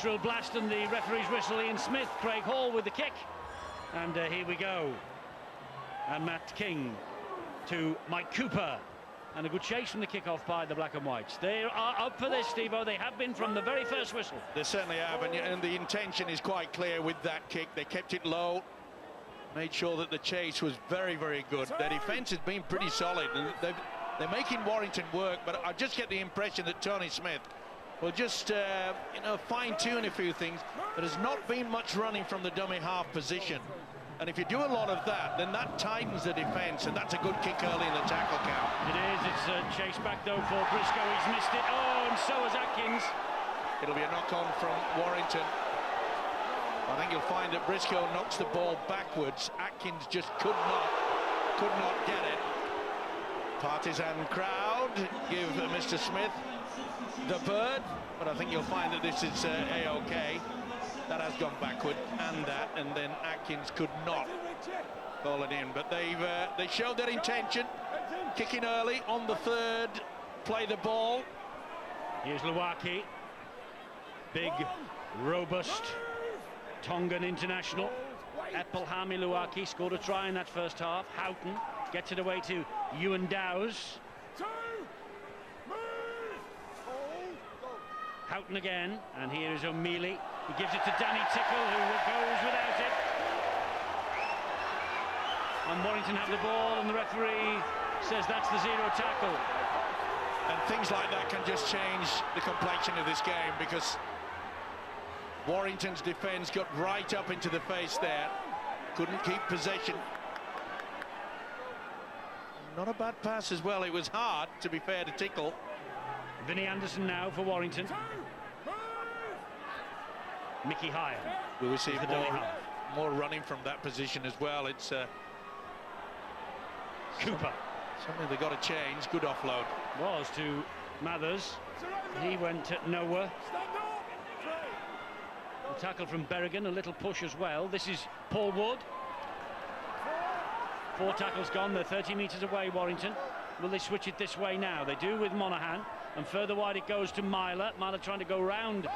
shrill blast and the referee's whistle. Ian Smith, Craig Hall with the kick. And here we go. And Matt King to Mike Cooper. And a good chase from the kick-off by the Black and Whites. They are up for this, Steve-O. They have been from the very first whistle. They certainly have, and the intention is quite clear with that kick. They kept it low, made sure that the chase was very, very good. Their defence has been pretty solid. They're making Warrington work, but I just get the impression that Tony Smith will just, fine-tune a few things. There's not been much running from the dummy half position. And if you do a lot of that, then that tightens the defence, and that's a good kick early in the tackle count. It is. It's a chase back, though, for Briscoe. He's missed it. Oh, and so has Atkins. It'll be a knock-on from Warrington. I think you'll find that Briscoe knocks the ball backwards. Atkins just could not get it. Partisan crowd give Mr. Smith the bird, but I think you'll find that this is A-OK. That has gone backward, and then Atkins could not call it in. But they showed their intention, kicking early on the third, play the ball. Here's Luaki, big, robust Tongan international. Epelhami Luaki scored a try in that first half. Houghton gets it away to Ewan Dowes. Houghton again, and here is O'Mealy. He gives it to Danny Tickle, who goes without it. And Warrington have the ball, and the referee says that's the zero tackle. And things like that can just change the complexion of this game, because Warrington's defence got right up into the face there. Couldn't keep possession. Not a bad pass as well. It was hard, to be fair to Tickle. Vinnie Anderson now for Warrington. Mickey Hire. We'll see more running from that position as well. It's Cooper. Something they got to change. Good offload. Was to Mathers. He went nowhere. The tackle from Berrigan, a little push as well. This is Paul Wood. 4 tackles gone. They're 30 metres away, Warrington. Will they switch it this way now? They do with Monaghan. And further wide it goes to Myler. Myler trying to go round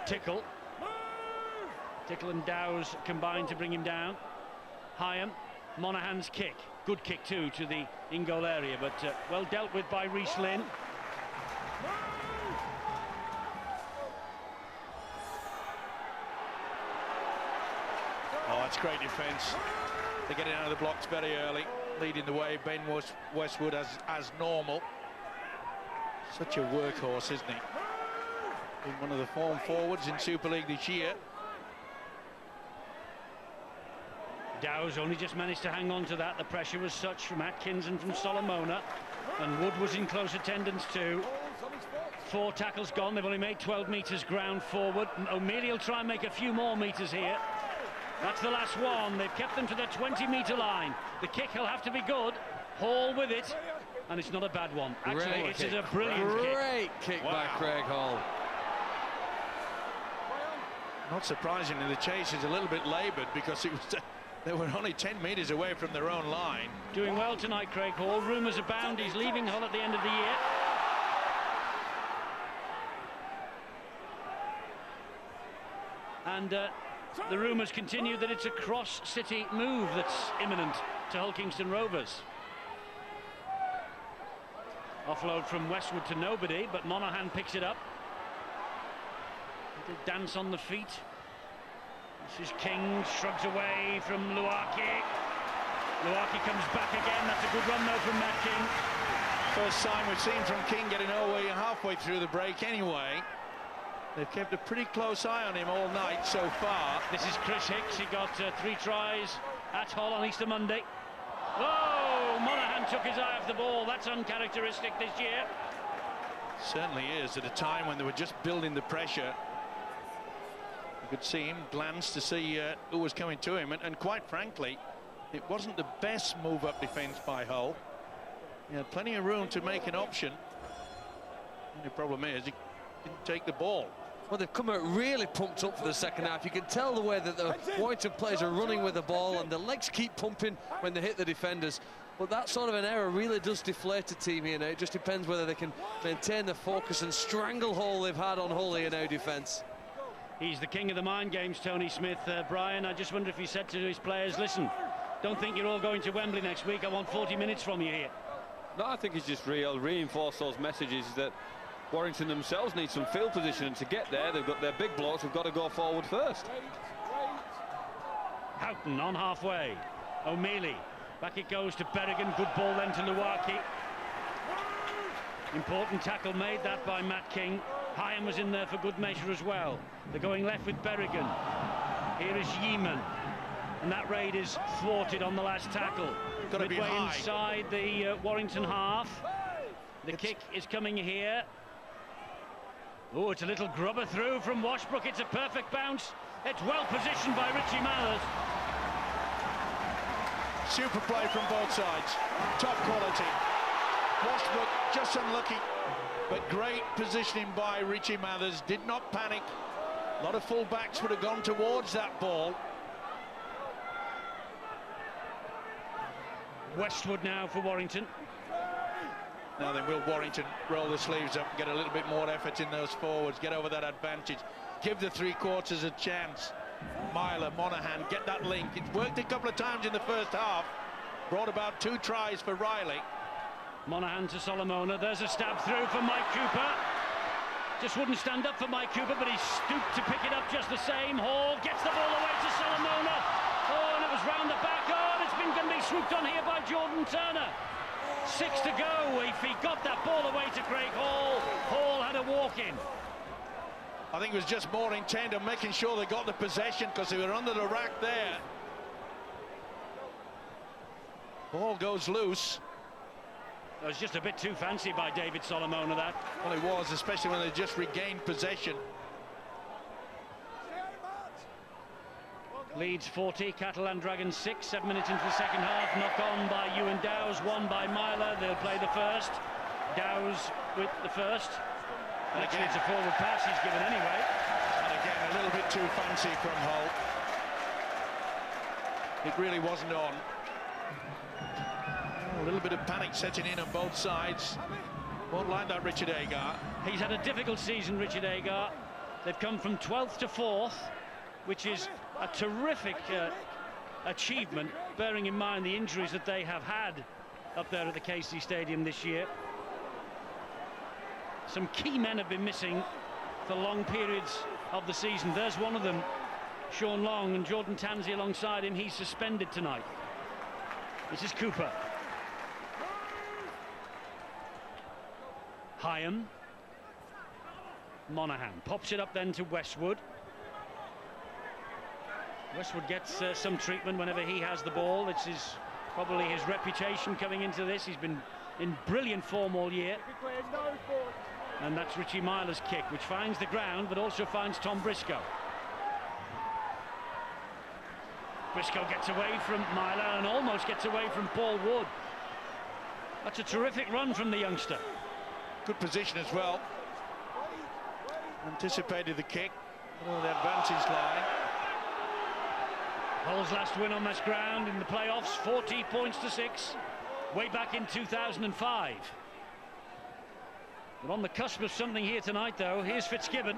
Tickle. Tickle and Dowes combine to bring him down. Hyam, Monaghan's kick. Good kick too to the in-goal area, but well dealt with by Rhys Lynn. Oh, that's great defence. They're getting out of the blocks very early, leading the way. Ben Westwood as normal. Such a workhorse, isn't he? Been one of the form forwards in Super League this year. Dowes only just managed to hang on to that. The pressure was such from Atkins and from Solomona, and Wood was in close attendance too. 4 tackles gone. They've only made 12 metres ground forward. O'Mealy will try and make a few more metres here. That's the last one. They've kept them to the 20-metre line. The kick will have to be good. Hall with it, and it's not a bad one. Actually, it's a brilliant kick. Great kick by Craig Hall. Not surprisingly, the chase is a little bit laboured, because it was they were only 10 metres away from their own line. Doing well tonight, Craig Hall. Rumours abound he's leaving Hull at the end of the year. And the rumours continue that it's a cross-city move that's imminent to Hull Kingston Rovers. Offload from Westwood to nobody, but Monaghan picks it up. Little dance on the feet. This is King, shrugs away from Luaki. Luaki comes back again. That's a good run though from Matt King. First time we've seen from King getting all the way halfway through the break anyway. They've kept a pretty close eye on him all night so far. This is Chris Hicks. He got 3 tries at Hull on Easter Monday. Oh, Monaghan took his eye off the ball. That's uncharacteristic this year. Certainly is, at a time when they were just building the pressure. You could see him glance to see who was coming to him, and quite frankly, it wasn't the best move-up defence by Hull. He had plenty of room to make an option. The problem is he didn't take the ball. Well, they've come out really pumped up for the second half. You can tell the way that the Warrington players are running with the ball, and the legs keep pumping when they hit the defenders. But that sort of an error really does deflate a team here now. It just depends whether they can maintain the focus and stranglehold they've had on Hull here now defence. He's the king of the mind games, Tony Smith. Brian, I just wonder if he said to his players, listen, don't think you're all going to Wembley next week. I want 40 minutes from you here. No, I think he's just reinforced those messages that Warrington themselves need some field position, and to get there, they've got their big blocks, who've got to go forward first. Houghton on halfway. O'Mealy. Back it goes to Berrigan. Good ball then to Luwaki. Important tackle made that by Matt King. Hyam was in there for good measure as well. They're going left with Berrigan. Here is Yeeman. And that raid is thwarted on the last tackle. Got to be Midway high. inside the Warrington half. The kick is coming here. Oh, it's a little grubber through from Washbrook. It's a perfect bounce. It's well positioned by Richie Mallers. Super play from both sides. Top quality. Washbrook just unlucky, but great positioning by Richie Mathers. Did not panic. A lot of full-backs would have gone towards that ball. Westwood now for Warrington. Now then, will Warrington roll the sleeves up and get a little bit more effort in those forwards, get over that advantage, give the three-quarters a chance. Myler, Monaghan, get that link. It worked a couple of times in the first half, brought about 2 tries for Riley. Monaghan to Solomona. There's a stab through for Mike Cooper. Just wouldn't stand up for Mike Cooper, but he stooped to pick it up just the same. Hall gets the ball away to Solomona. Oh, and it was round the back. Oh, and it's been going to be swooped on here by Jordan Turner. 6 to go. If he got that ball away to Craig Hall, Hall had a walk in. I think it was just more intent on making sure they got the possession, because they were under the rack there. Ball goes loose. It was just a bit too fancy by David Solomona, that. Well, it was, especially when they just regained possession. Leeds 40, Catalan Dragons 6, 7 minutes into the second half. Knock on by Ewan Dowes, one by Myler. They'll play the first. Dowes with the first. And actually, it's a forward pass he's given anyway. And again, a little bit too fancy from Hull. It really wasn't on. A little bit of panic setting in on both sides. Won't like that, Richard Agar. He's had a difficult season, Richard Agar. They've come from 12th to 4th, which is a terrific achievement, bearing in mind the injuries that they have had up there at the KC Stadium this year. Some key men have been missing for long periods of the season. There's one of them, Sean Long, and Jordan Tansey alongside him. He's suspended tonight. This is Cooper. Hyam. Monaghan pops it up then to Westwood. Westwood gets some treatment whenever he has the ball. This is probably his reputation coming into this. He's been in brilliant form all year. And that's Richie Myler's kick, which finds the ground but also finds Tom Briscoe. Briscoe gets away from Myler and almost gets away from Paul Wood. That's a terrific run from the youngster. Good position as well. Anticipated the kick. Oh, the advantage line. Hull's last win on this ground in the playoffs, 40 points to 6, way back in 2005. But on the cusp of something here tonight, though. Here's Fitzgibbon.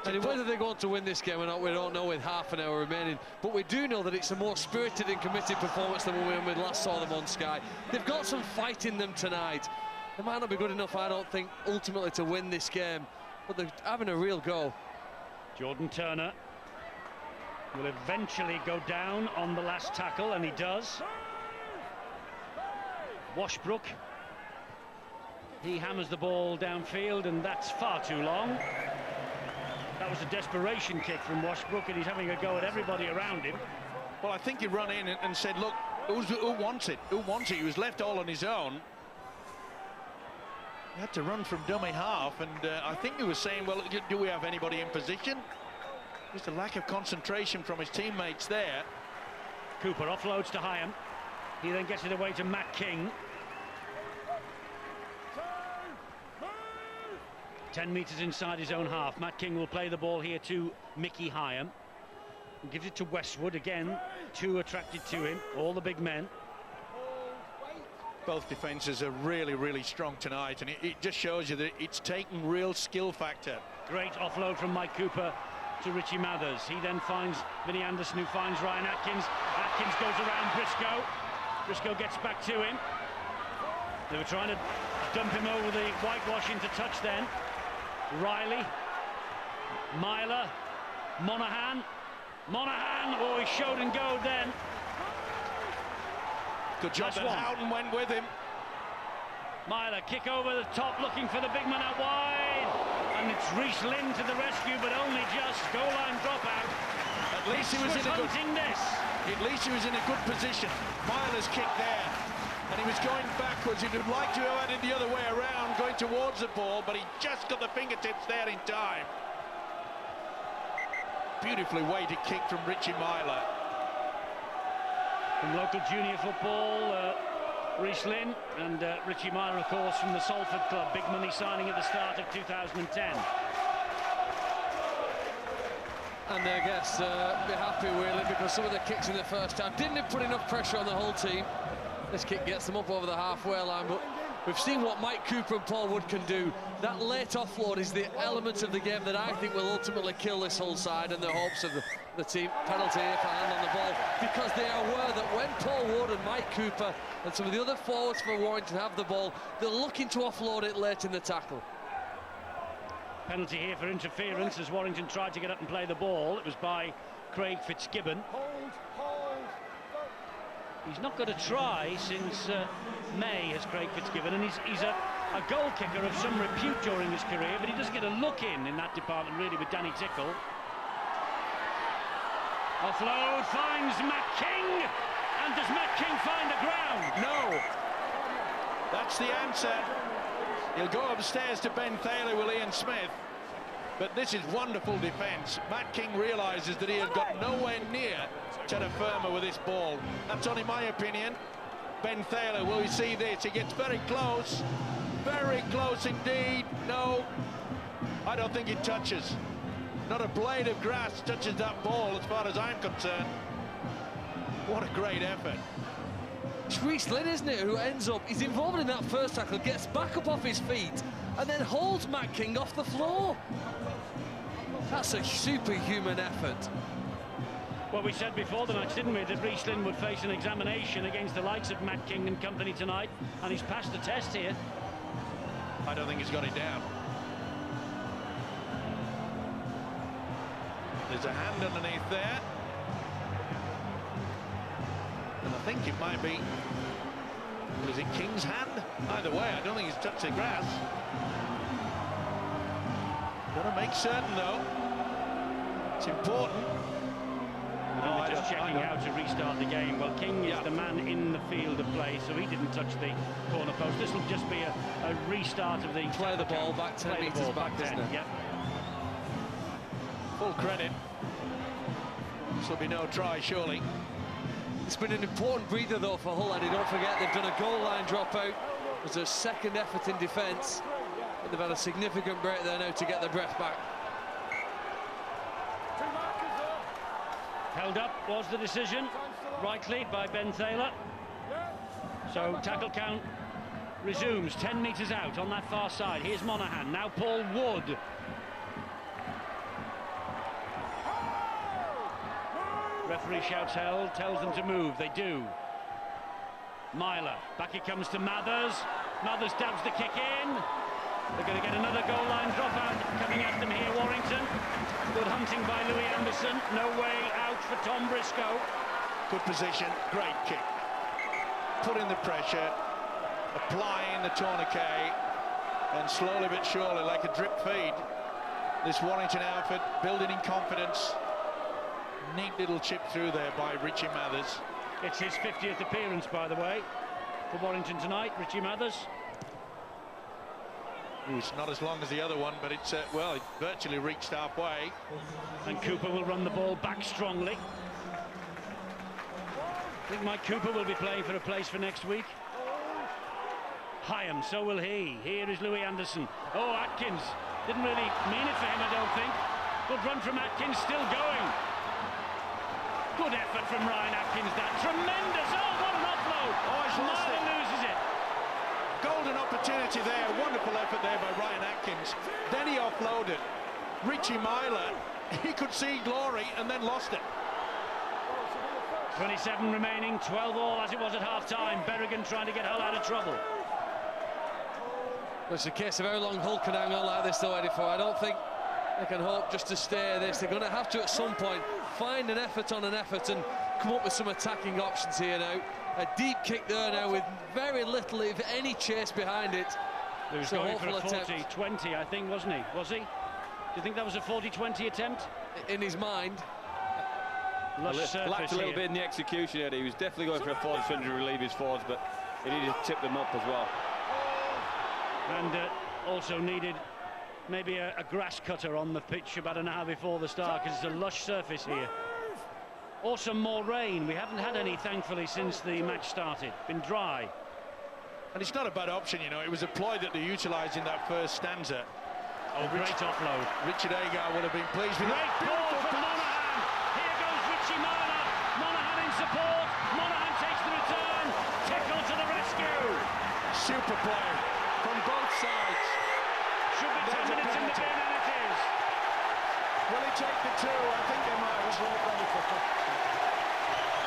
And whether they're going to win this game or not, we don't know with half an hour remaining. But we do know that it's a more spirited and committed performance than when we last saw them on Sky. They've got some fight in them tonight. They might not be good enough, I don't think, ultimately to win this game. But they're having a real go. Jordan Turner will eventually go down on the last tackle, and he does. Washbrook. He hammers the ball downfield, and that's far too long. That was a desperation kick from Washbrook, and he's having a go at everybody around him. Well, I think he ran in and said, look, who wants it? Who wants it? He was left all on his own. He had to run from dummy half, and I think he was saying, well, do we have anybody in position? Just a lack of concentration from his teammates there. Cooper offloads to Hyam. He then gets it away to Matt King. 10 metres inside his own half. Matt King will play the ball here to Mickey Hyam. He gives it to Westwood again. 2 attracted to him, all the big men. Both defences are really, really strong tonight, and it just shows you that it's taken real skill factor. Great offload from Mike Cooper to Richie Mathers. He then finds Vinnie Anderson, who finds Ryan Atkins. Atkins goes around Briscoe. Briscoe gets back to him. They were trying to dump him over the whitewash into touch then. Riley, Myler, Monaghan, oh, he showed and go then. Good job that Houghton went with him. Myler, kick over the top, looking for the big man out wide. And it's Rhys Lynn to the rescue, but only just. Goal line dropout. At least he was in a good position. Myler's kick there. And he was going backwards. He'd like to have had it the other way around, going towards the ball, but he just got the fingertips there in time. Beautifully weighted kick from Richie Myler. From local junior football, Rhys Lynn and Richie Myler, of course, from the Salford club. Big money signing at the start of 2010. And I guess be happy, really, because some of the kicks in the first half didn't put enough pressure on the whole team. This kick gets them up over the halfway line, but we've seen what Mike Cooper and Paul Wood can do. That late offload is the element of the game that I think will ultimately kill this whole side and the hopes of the team. Penalty if a hand on the ball, because they are aware that when Paul Wood and Mike Cooper and some of the other forwards for Warrington have the ball, they're looking to offload it late in the tackle. Penalty here for interference as Warrington tried to get up and play the ball. It was by Craig Fitzgibbon. He's not got a try since May, has Craig Fitzgibbon, and he's a goal kicker of some repute during his career, but he does get a look in that department, really, with Danny Tickle. Offload finds Matt King, and does Matt King find the ground? No. That's the answer. He'll go upstairs to Ben Thaler with Ian Smith, but this is wonderful defence. Matt King realises that he has got nowhere near terra firma with this ball. That's only my opinion. Ben Thaler, will we see this? He gets very close indeed. No, I don't think it touches. Not a blade of grass touches that ball as far as I'm concerned. What a great effort. It's Rhys Lynn, isn't it, who ends up, he's involved in that first tackle, gets back up off his feet and then holds Matt King off the floor. That's a superhuman effort. Well, we said before the match, didn't we, that Rhys Lynn would face an examination against the likes of Matt King and company tonight, and he's passed the test here. I don't think he's got it down. There's a hand underneath there. And I think it might be, was it King's hand? Either way, I don't think he's touched the grass. Got to make certain, though. It's important. No, just checking how to restart the game. Well, King is the man in the field of play, so he didn't touch the corner post. This will just be a restart of the... Play the ball back 10 metres back, isn't it? Yep. Full credit. This will be no try, surely. It's been an important breather, though, for Hull, Eddie. Don't forget, they've done a goal line dropout. There's a second effort in defence. But they've had a significant break there now to get their breath back. Held up was the decision, rightly, by Ben Thaler. So tackle count resumes, 10 metres out on that far side. Here's Monaghan, now Paul Wood. Referee shouts held, tells them to move, they do. Myler, back it comes to Mathers. Mathers dabs the kick in. They're going to get another goal line dropout coming at them here, Warrington. Good hunting by Louis Anderson. No way out for Tom Briscoe. Good position, great kick. Putting the pressure, applying the tourniquet, and slowly but surely, like a drip feed, this Warrington outfit building in confidence. Neat little chip through there by Richie Mathers. It's his 50th appearance, by the way, for Warrington tonight, Richie Mathers. It's not as long as the other one, but it's, well, it virtually reached halfway. And Cooper will run the ball back strongly. I think Mike Cooper will be playing for a place for next week. Hyam, so will he. Here is Louis Anderson. Oh, Atkins. Didn't really mean it for him, I don't think. Good run from Atkins, still going. Good effort from Ryan Atkins, that. Tremendous. Oh, what an offload. Oh, he's lost it. Loses it. Golden opportunity there. Wonderful effort there by Ryan Atkins. Then he offloaded. Richie Myler he could see glory and then lost it. 27 remaining, 12 all as it was at half-time. Berrigan trying to get Hull out of trouble. Well, it's a case of how long Hull can hang on like this, though, Eddie. I don't think they can hope just to stay this. They're going to have to, at some point, find an effort on an effort and come up with some attacking options here now. A deep kick there now with very little, if any, chase behind it. He was going for a 40-20, I think, wasn't he? Was he? Do you think that was a 40-20 attempt? In his mind. Lacked a little bit in the execution, Eddie. He was definitely going for a forward to relieve his forwards, but he needed to tip them up as well. And also needed maybe a grass cutter on the pitch about an hour before the start, because it's a lush surface here. Or some more rain. We haven't had any, thankfully, since the match started. Been dry. And it's not a bad option, you know. It was a ploy that they utilised in that first stanza. Oh, great offload. Richard Agar would have been pleased with that. Great ball from Monaghan. Here goes Richie Myler. Monaghan in support. Monaghan takes the return. Tickle to the rescue. Super play from both sides. Should be 10 minutes in the bin, and it is. Will he take the two? I think they might.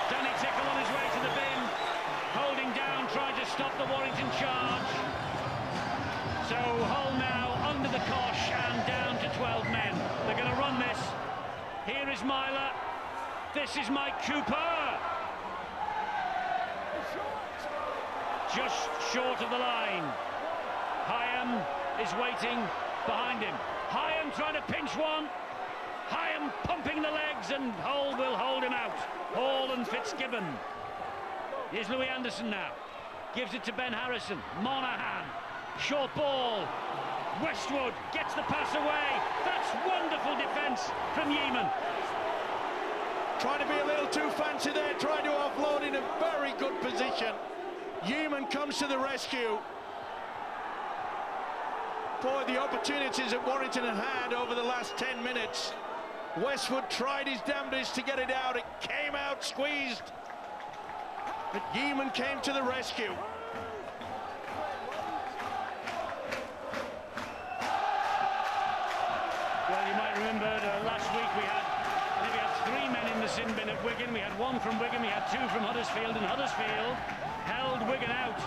Danny Tickle on his way to the bin, holding down, trying to stop the Warrington charge. So Hull now under the cosh and down to 12 men. They're going to run this. Here is Myler. This is Mike Cooper. Just short of the line. Hyam is waiting behind him. Hyam trying to pinch one. Hyam pumping the legs, and Hull will hold him out. Hall and Fitzgibbon. Here's Louis Anderson now. Gives it to Ben Harrison. Monaghan. Short ball. Westwood gets the pass away. That's wonderful defence from Yeaman. Trying to be a little too fancy there, trying to offload in a very good position. Yeaman comes to the rescue. Boy, the opportunities that Warrington had had over the last 10 minutes. Westwood tried his damnedest to get it out. It came out squeezed. But Yeaman came to the rescue. Well, you might remember last week we had 3 men in the sin bin at Wigan. We had 1 from Wigan, we had 2 from Huddersfield, and Huddersfield held Wigan out.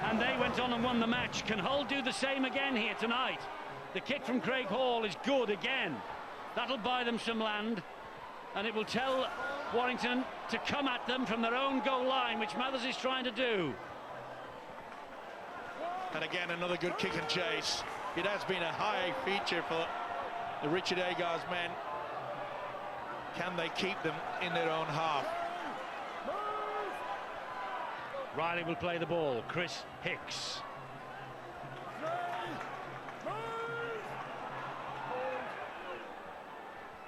And they went on and won the match. Can Hull do the same again here tonight? The kick from Craig Hall is good again. That'll buy them some land, and it will tell Warrington to come at them from their own goal line, which Mathers is trying to do. And again, another good kick and chase. It has been a high feature for the Richard Agar's men. Can they keep them in their own half? Riley will play the ball. Chris Hicks.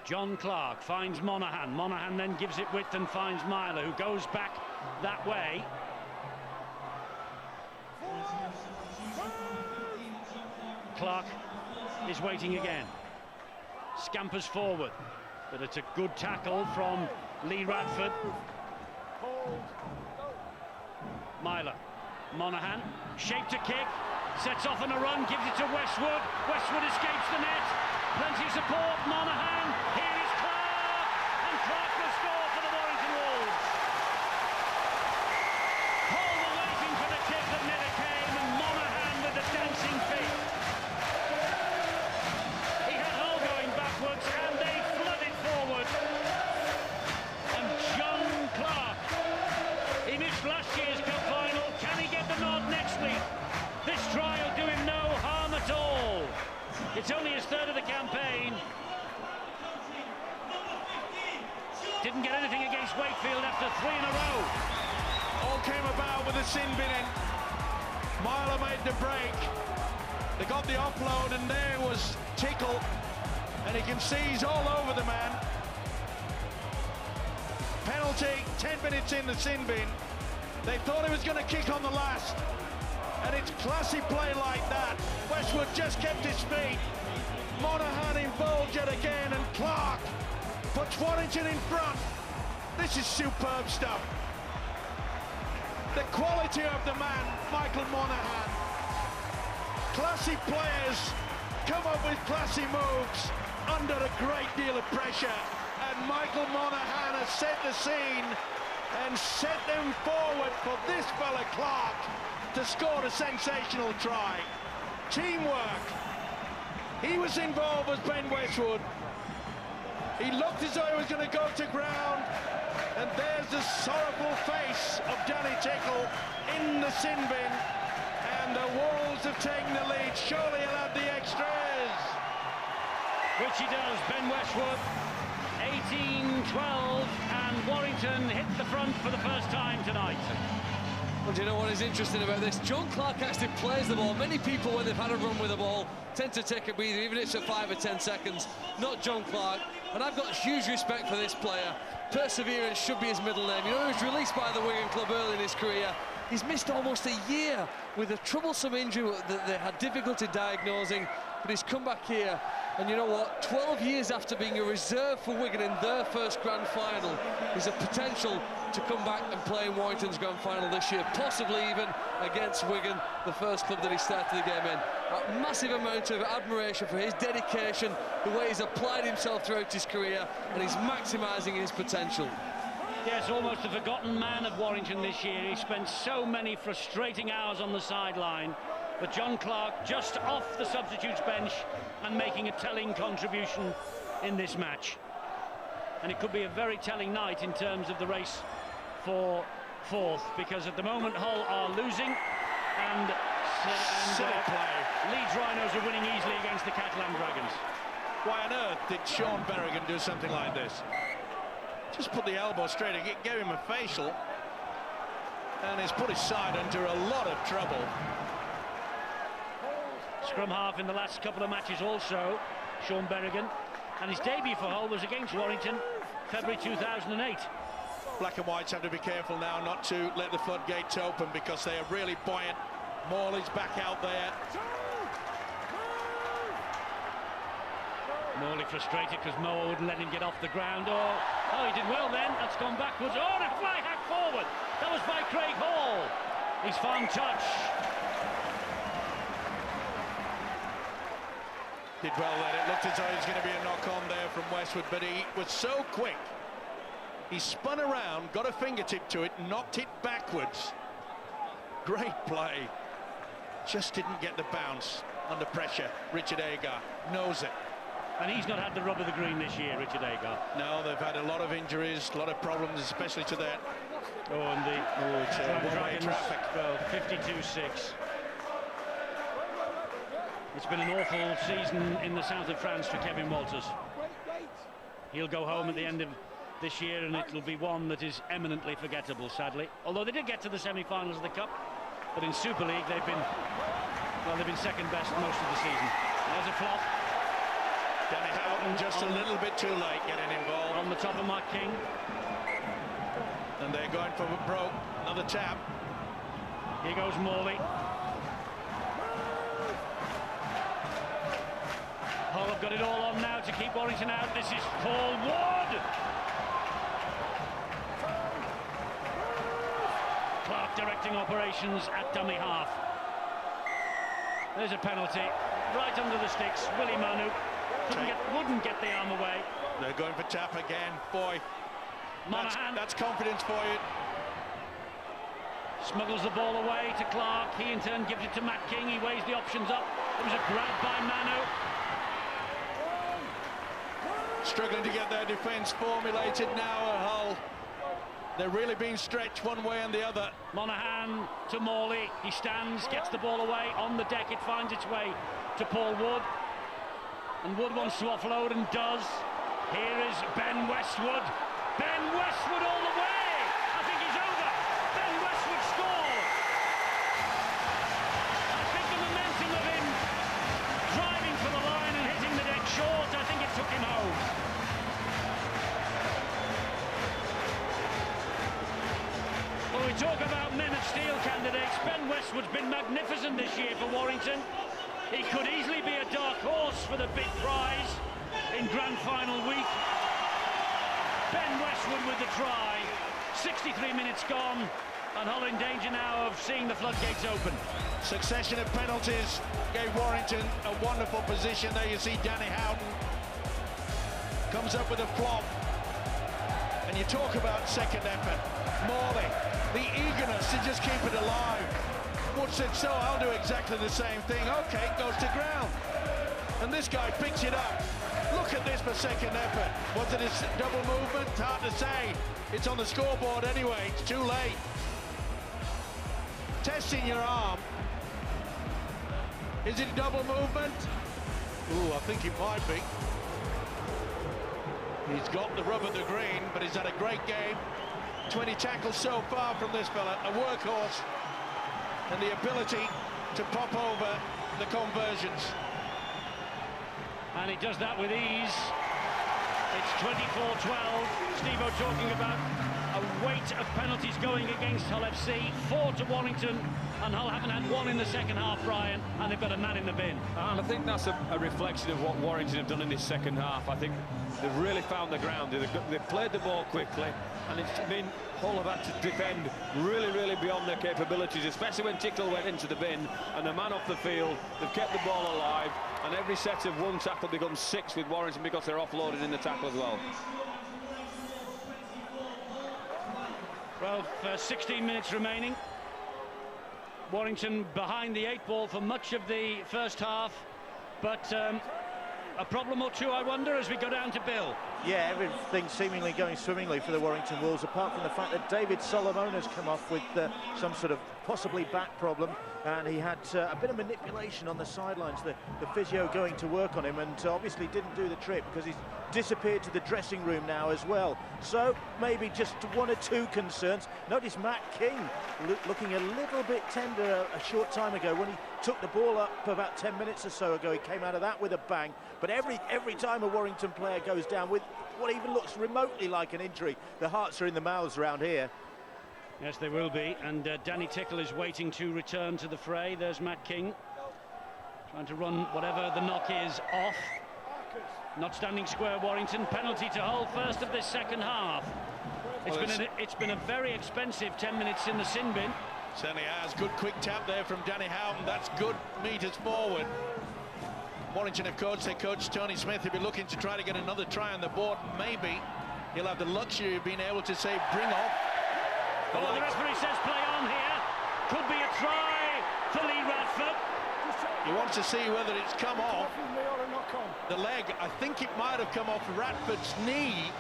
John Clark finds Monaghan. Monaghan then gives it width and finds Myler, who goes back that way. Clark is waiting again. Scampers forward, but it's a good tackle from Lee Radford. Myler. Monaghan, shaped to kick, sets off on a run, gives it to Westwood. Westwood escapes the net. Plenty of support. Monaghan. Here is Clark, and Clark will score for the Warrington Wolves. Hull were waiting for the kick that never came, and Monaghan with the dancing feet. He had Hull going backwards, and they flooded forward. And John Clark, he missed last year's cup final. Can he get the nod next week? This try will do him no harm at all. It's only his 3rd of the campaign. Didn't get anything against Wakefield after 3 in a row. All came about with a sin bin in. Myler made the break. They got the offload, and there was Tickle. And he can see he's all over the man. Penalty, 10 minutes in the sin bin. They thought he was going to kick on the last. And it's classy play like that. Westwood just kept his feet. Monaghan involved yet again, and Clark puts Warrington in front. This is superb stuff. The quality of the man, Michael Monaghan. Classy players come up with classy moves under a great deal of pressure. pressure, and Michael Monaghan has set the scene and set them forward for this fella Clark to score a sensational try. Teamwork. He was involved as Ben Westwood. He looked as though he was going to go to ground, and there's the sorrowful face of Danny Tickle in the sin bin, and the Wolves have taken the lead. Surely he'll have the extras. Which he does. Ben Westwood, 18-12, and Warrington hit the front for the first time tonight. Well, do you know what is interesting about this? John Clark actually plays the ball. Many people, when they've had a run with the ball, tend to take a breather, even if it's at 5 or 10 seconds. Not John Clark. And I've got huge respect for this player. Perseverance should be his middle name. You know, he was released by the Wigan club early in his career. He's missed almost a year with a troublesome injury that they had difficulty diagnosing, but he's come back here. And you know what? 12 years after being a reserve for Wigan in their first grand final, there's a potential to come back and play in Warrington's grand final this year, possibly even against Wigan, the first club that he started the game in. A massive amount of admiration for his dedication, the way he's applied himself throughout his career, and he's maximising his potential. Yes, almost a forgotten man of Warrington this year. He spent so many frustrating hours on the sideline, but John Clark just off the substitutes bench and making a telling contribution in this match. And it could be a very telling night in terms of the race for fourth, because at the moment Hull are losing, and Leeds Rhinos are winning easily against the Catalan Dragons. Why on earth did Sean Berrigan do something like this? Just put the elbow straight, it gave him a facial, and he's put his side under a lot of trouble. Scrum half in the last couple of matches also, Sean Berrigan, and his debut for Hull was against Warrington, February 2008. Black and Whites have to be careful now not to let the floodgates open, because they are really buoyant. Morley's back out there. Morley frustrated because Moa wouldn't let him get off the ground. Oh, he did well then. That's gone backwards. Oh, and a fly hack forward. That was by Craig Hall. He's found touch. Did well then. It looked as though he was going to be a knock-on there from Westwood, but he was so quick. He spun around, got a fingertip to it, knocked it backwards. Great play. Just didn't get the bounce under pressure. Richard Agar knows it. And he's not had the rub of the green this year, Richard Agar. No, they've had a lot of injuries, a lot of problems, especially to that. Oh, and the one-way traffic. Well, 52-6. It's been an awful season in the south of France for Kevin Walters. He'll go home at the end of this year, and it'll be one that is eminently forgettable, sadly. Although they did get to the semi-finals of the Cup, but in Super League they've been second best most of the season. There's a flop. Danny Houghton just a little bit too late getting involved. On the top of Mark King. And they're going for broke. Another tap. Here goes Morley. Hull have got it all on now to keep Warrington out. This is Paul Wood. Clark directing operations at dummy half. There's a penalty. Right under the sticks. Willie Manu wouldn't get the arm away. They're going for tap again. Boy, Monaghan. that's confidence for you. Smuggles the ball away to Clark. He in turn gives it to Matt King. He weighs the options up. It was a grab by Manu. Struggling to get their defence formulated now at Hull. They're really being stretched one way and the other. Monaghan to Morley. He stands, gets the ball away. On the deck, it finds its way to Paul Wood. And Wood wants to offload and does. Here is Ben Westwood. Ben Westwood all the way. I think he's over. Ben Westwood scores. I think the momentum of him driving for the line and hitting the deck short, I think it took him home. Well, we talk about men of steel candidates. Ben Westwood's been magnificent this year for Warrington. He could easily be a dark horse for the big prize in grand final week. Ben Westwood with the try. 63 minutes gone, and Hull in danger now of seeing the floodgates open. Succession of penalties gave Warrington a wonderful position. There you see Danny Houghton comes up with a flop. And you talk about second effort. Morley, the eagerness to just keep it alive. Wood said, so I'll do exactly the same thing. Okay, it goes to ground. And this guy picks it up. Look at this for second effort. Was it a double movement? Hard to say. It's on the scoreboard anyway. It's too late. Testing your arm. Is it a double movement? Ooh, I think it might be. He's got the rub of the green, but he's had a great game. 20 tackles so far from this fella, a workhorse, and the ability to pop over the conversions. And he does that with ease. It's 24-12. Steve-O talking about a weight of penalties going against Hull FC. 4 to Warrington, and Hull haven't had one in the second half, Brian, and they've got a man in the bin. And I think that's a reflection of what Warrington have done in this second half. I think they've really found the ground. They've played the ball quickly, and it's been Hull have had to defend really beyond their capabilities, especially when Tickle went into the bin and the man off the field. They've kept the ball alive, and every set of one tackle becomes 6 with Warrington because they're offloaded in the tackle as well. Well, 16 minutes remaining. Warrington behind the 8 ball for much of the first half, but a problem or two, I wonder, as we go down to Bill. Yeah, everything seemingly going swimmingly for the Warrington Wolves, apart from the fact that David Solomon has come off with some sort of possibly back problem, and he had a bit of manipulation on the sidelines, the physio going to work on him, and obviously didn't do the trick because he's disappeared to the dressing room now as well. So maybe just 1 or 2 concerns. Notice Matt King looking a little bit tender a short time ago when he took the ball up about 10 minutes or so ago. He came out of that with a bang, but every time a Warrington player goes down with what even looks remotely like an injury, the hearts are in the mouths around here. Yes, they will be, and Danny Tickle is waiting to return to the fray. There's Matt King trying to run whatever the knock is off. Not standing square, Warrington. Penalty to Hull, first of this second half. It's been a very expensive 10 minutes in the sin bin. Certainly has. Good quick tap there from Danny Houghton. That's good meters forward. Warrington, of course, their coach Tony Smith will be looking to try to get another try on the board. Maybe he'll have the luxury of being able to say, bring off. Oh, the referee says play on here. Could be a try for Lee Radford. You want to see whether it's come off the leg. I think it might have come off Radford's knee.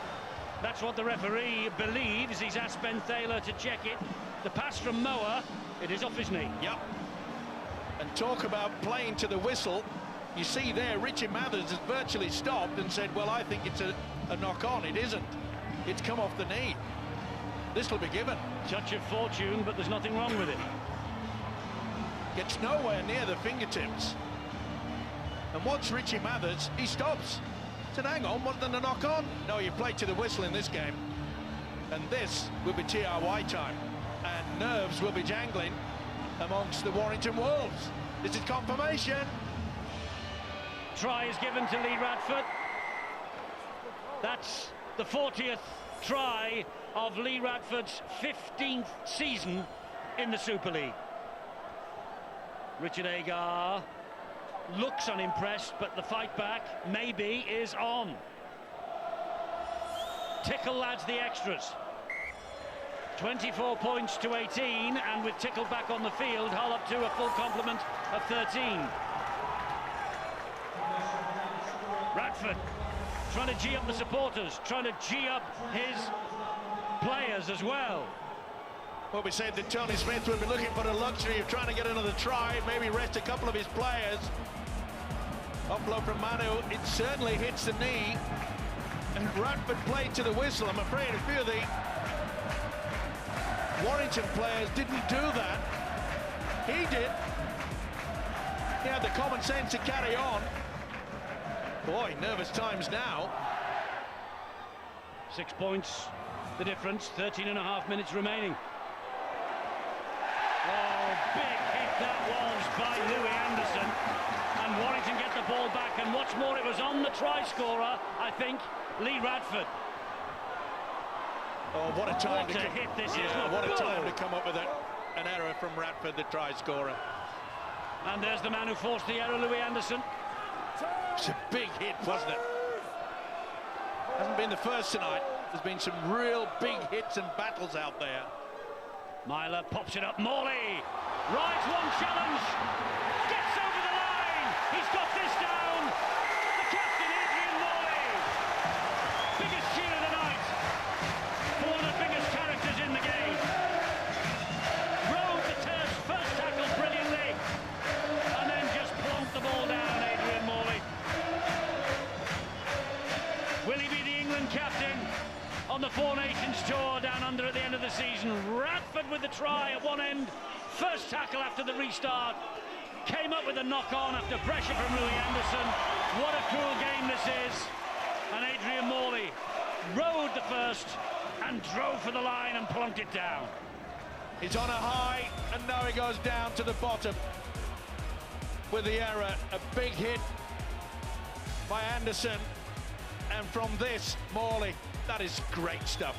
That's what the referee believes. He's asked Ben Thaler to check it. The pass from Moa, it is off his knee. Yep. And talk about playing to the whistle. You see there, Richie Mathers has virtually stopped and said, well, I think it's a knock-on. It isn't. It's come off the knee. This will be given. Touch of fortune, but there's nothing wrong with it. Gets nowhere near the fingertips. And once Richie Mathers, he stops. Said, hang on, wasn't a knock-on? No, you play to the whistle in this game. And this will be TRY time. And nerves will be jangling amongst the Warrington Wolves. This is confirmation. Try is given to Lee Radford. That's the 40th try of Lee Radford's 15th season in the Super League. Richard Agar looks unimpressed, but the fight back maybe is on. Tickle adds the extras. 24 points to 18, and with Tickle back on the field, Hull up to a full complement of 13. Radford trying to G up the supporters, trying to G up his players as well. Well, we said that Tony Smith will be looking for the luxury of trying to get another try, maybe rest a couple of his players. Offload from Manu, it certainly hits the knee. And Radford played to the whistle. I'm afraid a few of the Warrington players didn't do that. He did. He had the common sense to carry on. Boy, nervous times now. 6 points, the difference, 13.5 minutes remaining. Oh, big hit that was by Louis Anderson. And Warrington get the ball back, and what's more, it was on the try scorer, I think, Lee Radford. Oh, what a time to hit this is. What a time to come up with an error from Radford, the try scorer. And there's the man who forced the error, Louis Anderson. It's a big hit, wasn't it? Hasn't been the first tonight. There's been some real big hits and battles out there. Myler pops it up. Morley rides one challenge, gets over the line. He's got this down. The captain, Adrian Morley. Biggest cheer of the night for one of the biggest characters in the game. Rode the turf's first tackle brilliantly and then just plonked the ball down, Adrian Morley. Will he be the England captain on the Four Nations tour down under at the end of the season? Radford with the try at one end, first tackle after the restart, came up with a knock-on after pressure from Louis Anderson. What a cruel game this is. And Adrian Morley rode the first and drove for the line and plunked it down. He's on a high, and now he goes down to the bottom with the error. A big hit by Anderson, and from this, Morley. That is great stuff.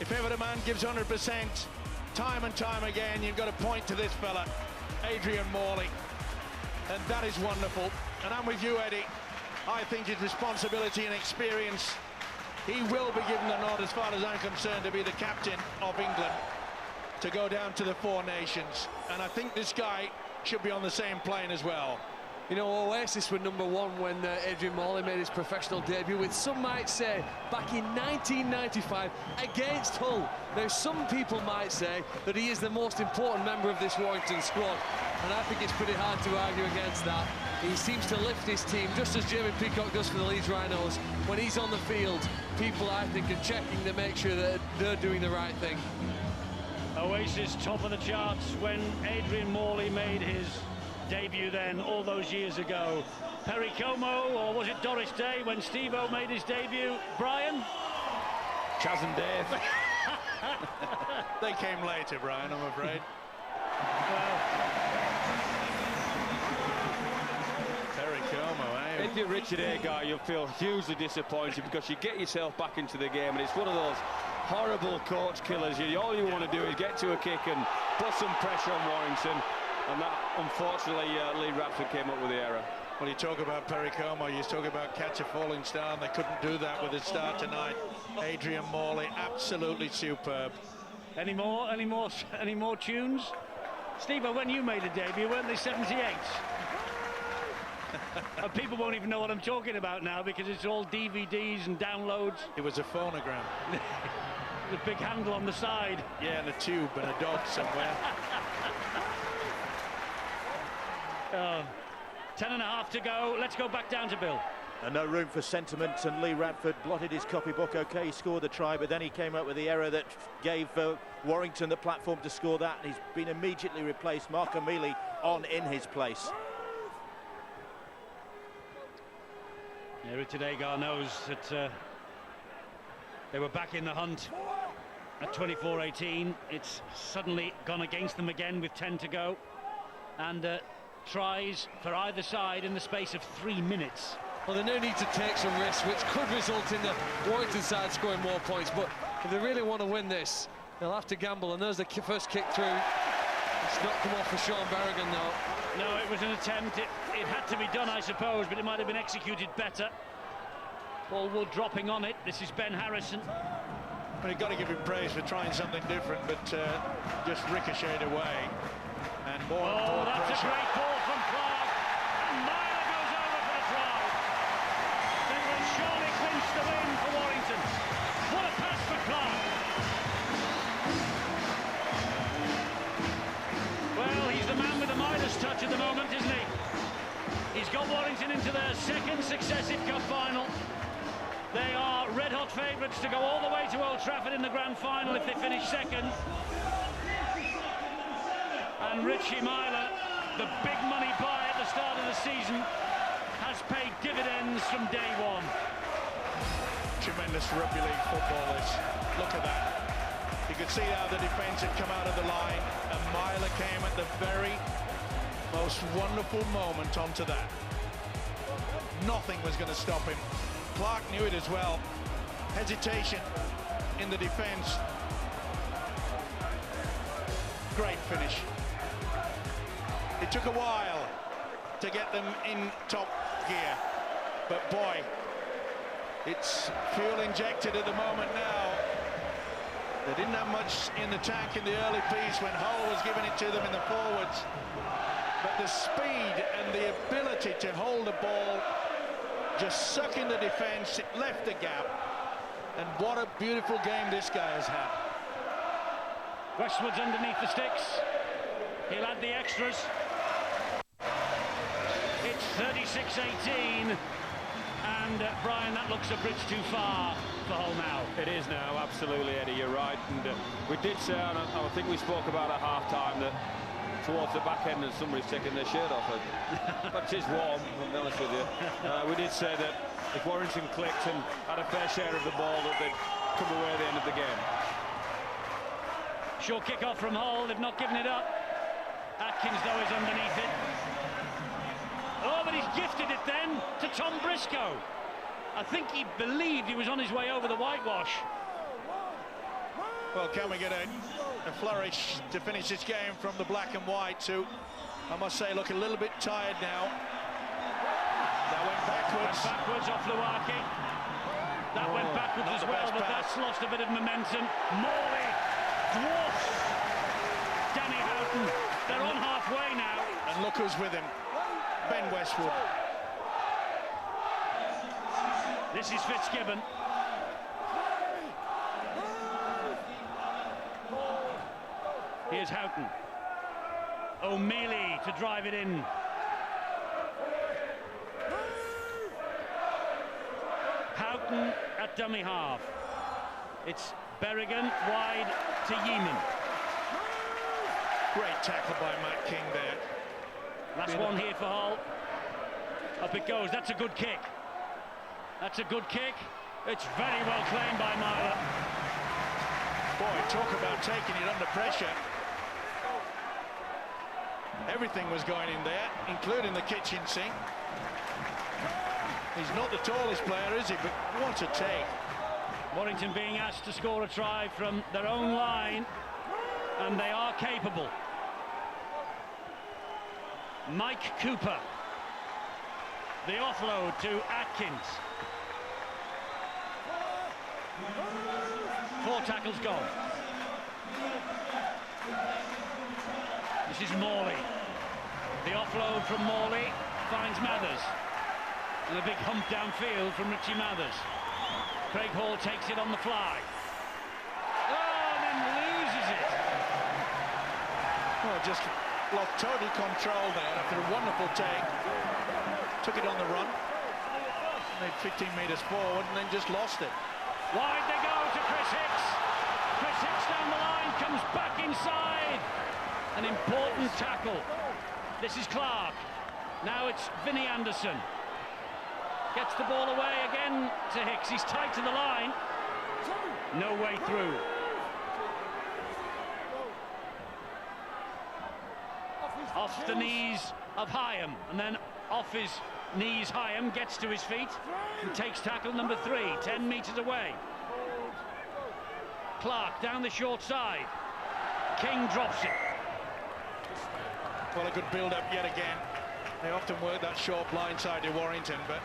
If ever the man gives 100%, time and time again, you've got to point to this fella, Adrian Morley. And that is wonderful. And I'm with you, Eddie. I think his responsibility and experience, he will be given the nod, as far as I'm concerned, to be the captain of England, to go down to the Four Nations. And I think this guy should be on the same plane as well. You know, Oasis were #1 when Adrian Morley made his professional debut, with some might say back in 1995 against Hull. Now, some people might say that he is the most important member of this Warrington squad, and I think it's pretty hard to argue against that. He seems to lift his team, just as Jamie Peacock does for the Leeds Rhinos. When he's on the field, people, I think, are checking to make sure that they're doing the right thing. Oasis top of the charts when Adrian Morley made his debut then all those years ago. Perry Como, or was it Doris Day when Steve-O made his debut? Brian? Chaz and Dave. They came later, Brian, I'm afraid. Well, Perry Como, eh? If you're Richard Agar, you'll feel hugely disappointed, because you get yourself back into the game, and it's one of those horrible coach killers. All you want to do is get to a kick and put some pressure on Warrington. And that, unfortunately, Lee Radford came up with the error. Well, you talk about Perry Como, you talk about catch a falling star, and they couldn't do that with his start tonight. Adrian Morley, absolutely superb. any more tunes? Steve, when you made a debut, weren't they 78? And people won't even know what I'm talking about now, because it's all DVDs and downloads. It was a phonogram. The big handle on the side. Yeah, and a tube and a dog somewhere. 10.5 to go. Let's go back down to Bill. And no room for sentiment, and Lee Radford blotted his copybook. OK, he scored the try, but then he came up with the error that gave Warrington the platform to score that, and he's been immediately replaced. Mark O'Mealy on in his place. Yeah, Richard Agar knows that they were back in the hunt at 24-18. It's suddenly gone against them again with 10 to go, and tries for either side in the space of 3 minutes. Well, there's no need to take some risks, which could result in the Warrington side scoring more points, but if they really want to win this, they'll have to gamble. And there's the first kick through. It's not come off for Sean Berrigan, though. No, it was an attempt. It had to be done, I suppose, but it might have been executed better. Paul Wood dropping on it. This is Ben Harrison. Well, you've got to give him praise for trying something different, but just ricocheted away. And more that's pressure. A great ball from Clark. And Myler goes over for the try. They will surely clinch the win for Warrington. What a pass for Clark. Well, he's the man with the Midas touch at the moment, isn't he? He's got Warrington into their second successive cup final. They are red-hot favourites to go all the way to Old Trafford in the grand final if they finish second. And Richie Myler, the big money buy at the start of the season, has paid dividends from day one. Tremendous rugby league football is. Look at that. You could see how the defence had come out of the line, and Myler came at the very most wonderful moment onto that. Nothing was going to stop him. Clark knew it as well. Hesitation in the defence. Great finish. It took a while to get them in top gear, but boy, It's fuel injected at the moment now. They didn't have much in the tank in the early piece when Hull was giving it to them in the forwards. But the speed and the ability to hold the ball, just sucking the defence, it left the gap. And what a beautiful game this guy has had. Westwood's underneath the sticks. He'll add the extras. It's 36-18. And Brian, that looks a bridge too far for Hull now. It is now, absolutely, Eddie, you're right. And we did say, and I think we spoke about at half-time, that towards the back end and somebody's taking their shirt off it. But it is warm, I'll be honest with you. We did say that if Warrington clicked and had a fair share of the ball, that they'd come away at the end of the game. Short kick-off from Hull, they've not given it up. Atkins, though, is underneath it. Oh, but he's gifted it then to Tom Briscoe. I think he believed he was on his way over the whitewash. Well, can we get a flourish to finish this game from the black and whites, who, I must say, look a little bit tired now. That went backwards. Backwards off Luaki. That went backwards as well, but that's lost a bit of momentum. Morley dwarfs Danny Houghton. They're on halfway now. And look who's with him. Ben Westwood. This is Fitzgibbon. Here's Houghton. O'Mealy to drive it in. Houghton at dummy half. It's Berrigan wide to Yeaman. Great tackle by Matt King there. Last one here for Hull. Up it goes. That's a good kick. That's a good kick. It's very well claimed by Myler. Boy, talk about taking it under pressure. Everything was going in there, including the kitchen sink. He's not the tallest player, is he? But what a take. Warrington being asked to score a try from their own line, and they are capable. Mike Cooper. The offload to Atkins. 4 tackles gone. This is Morley. The offload from Morley finds Mathers. And a big hump downfield from Richie Mathers. Craig Hall takes it on the fly. Oh, and then loses it. Well, just lost total control there after a wonderful take. Took it on the run. Made 15 metres forward and then just lost it. Wide they go to Chris Hicks. Chris Hicks down the line, comes back inside. An important tackle. This is Clark. Now it's Vinnie Anderson. Gets the ball away again to Hicks. He's tight to the line. No way through. Off the knees of Hyam, and then off his knees Hyam gets to his feet and takes tackle number 3, 10 metres away. Clark down the short side. King drops it. Well, a good build-up yet again. They often work that short blind side to Warrington, but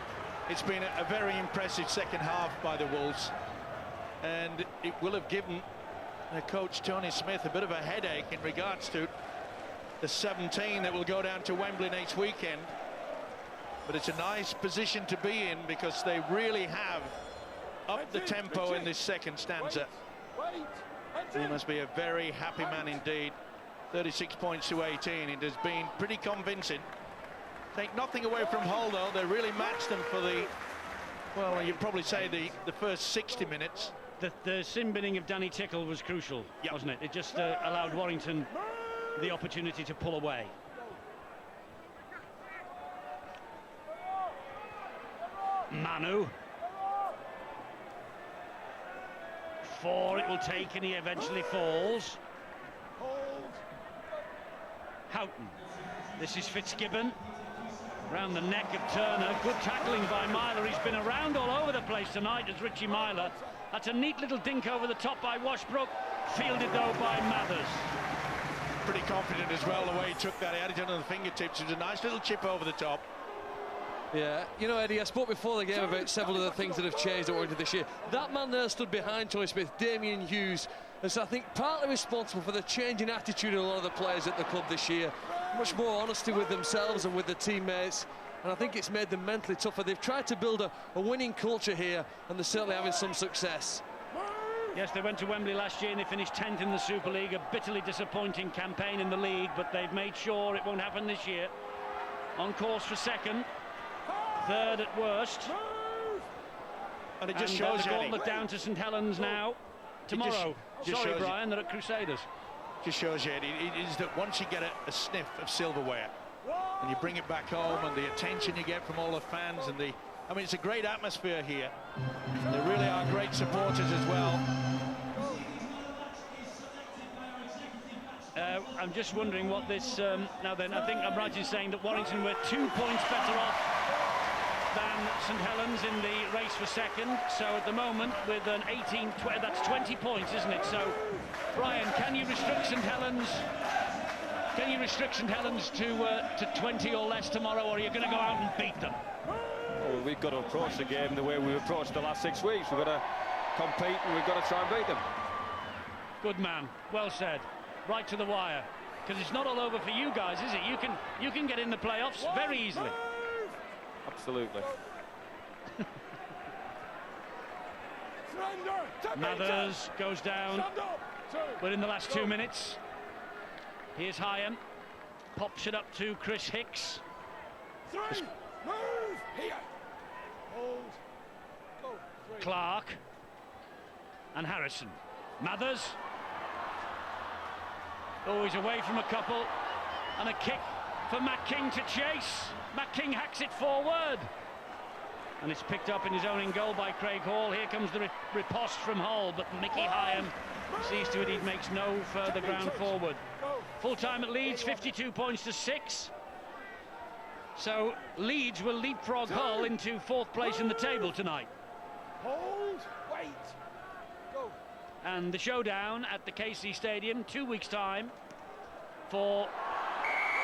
it's been a very impressive second half by the Wolves, and it will have given their coach Tony Smith a bit of a headache in regards to the 17 that will go down to Wembley next weekend. But it's a nice position to be in because they really have upped the tempo in this second stanza. He must be a very happy man indeed. 36 points to 18. It has been pretty convincing. Take nothing away from Hull, though. They really matched them for the, well, you'd probably say the first 60 minutes. The sin binning of Danny Tickle was crucial, wasn't it? It just allowed Warrington the opportunity to pull away. Manu. 4 it will take, and he eventually falls. Houghton. This is Fitzgibbon. Round the neck of Turner. Good tackling by Myler. He's been around all over the place tonight as Richie Myler. That's a neat little dink over the top by Washbrook. Fielded, though, by Mathers. Pretty confident as well, the way he took that. He had it under the fingertips. It was a nice little chip over the top. Yeah, you know, Eddie, I spoke before the game about several of the things that have changed at Warrington this year. That man there stood behind Tony Smith, Damien Hughes, is, I think, partly responsible for the change in attitude of a lot of the players at the club this year. Much more honesty with themselves and with their teammates, and I think it's made them mentally tougher. They've tried to build a winning culture here, and they're certainly having some success. Yes, they went to Wembley last year and they finished 10th in the Super League, a bitterly disappointing campaign in the league, but they've made sure it won't happen this year. On course for second, third at worst. And it just shows the gauntlet down to St Helens now. Tomorrow. Sorry, Brian, they're at Crusaders. Just shows you, Eddie, it is that once you get a sniff of silverware and you bring it back home, and the attention you get from all the fans, and I mean, it's a great atmosphere here. They really are great supporters as well. I'm just wondering what this... now then, I think I'm right in saying that Warrington were 2 points better off than St Helens in the race for second. So at the moment, with an 18-20, that's 20 points, isn't it? So, Brian, can you restrict St Helens? Can you restrict St Helens to 20 or less tomorrow, or are you going to go out and beat them? Well, we've got to approach the game the way we've approached the last 6 weeks. We've got to compete and we've got to try and beat them. Good man, well said. Right to the wire, because it's not all over for you guys, is it? You can get in the playoffs very easily. Absolutely. Mathers goes down. We're in the last 2 minutes. Here's Hyam, pops it up to Chris Hicks. Clark and Harrison. Mathers. Oh, he's away from a couple, and a kick for Matt King to chase. Matt King hacks it forward, and it's picked up in his own goal by Craig Hall. Here comes the riposte from Hull, but Mickey Hyam sees to it he makes no further ground forward. Full time at Leeds, 52 points to 6. So Leeds will leapfrog Hull into 4th place in the table tonight. Hold, wait, go. And the showdown at the KC Stadium, 2 weeks' time, for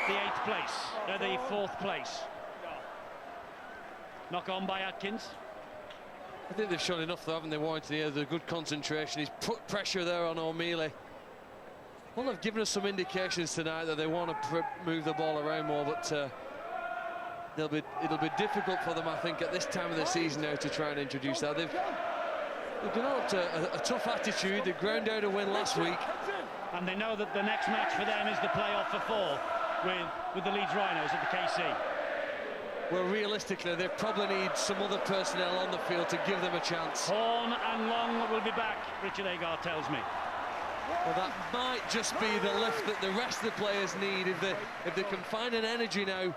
the 8th place, the 4th place. Knock on by Atkins. I think they've shown enough, though, haven't they, Warrington here? There's good concentration. He's put pressure there on O'Mealy. Well, they've given us some indications tonight that they want to move the ball around more, but it'll be difficult for them, I think, at this time of the season now to try and introduce that. They've developed a tough attitude. They ground out a win last week. And they know that the next match for them is the playoff for 4 with the Leeds Rhinos at the KC. Well, realistically, they probably need some other personnel on the field to give them a chance. Horn and Long will be back, Richard Agar tells me. Well, that might just be the lift that the rest of the players need if they can find an energy now.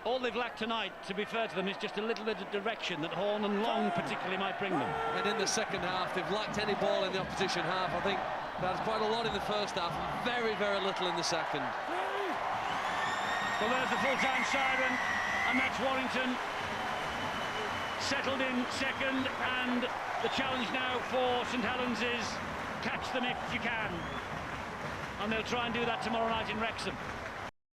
All they've lacked tonight, to be fair to them, is just a little bit of direction that Horn and Long particularly might bring them. And in the second half, they've lacked any ball in the opposition half. I think that's quite a lot in the first half, very, very little in the second. Well, there's the full-time siren, and that's Warrington settled in second, and the challenge now for St Helens is catch them if you can. And they'll try and do that tomorrow night in Wrexham.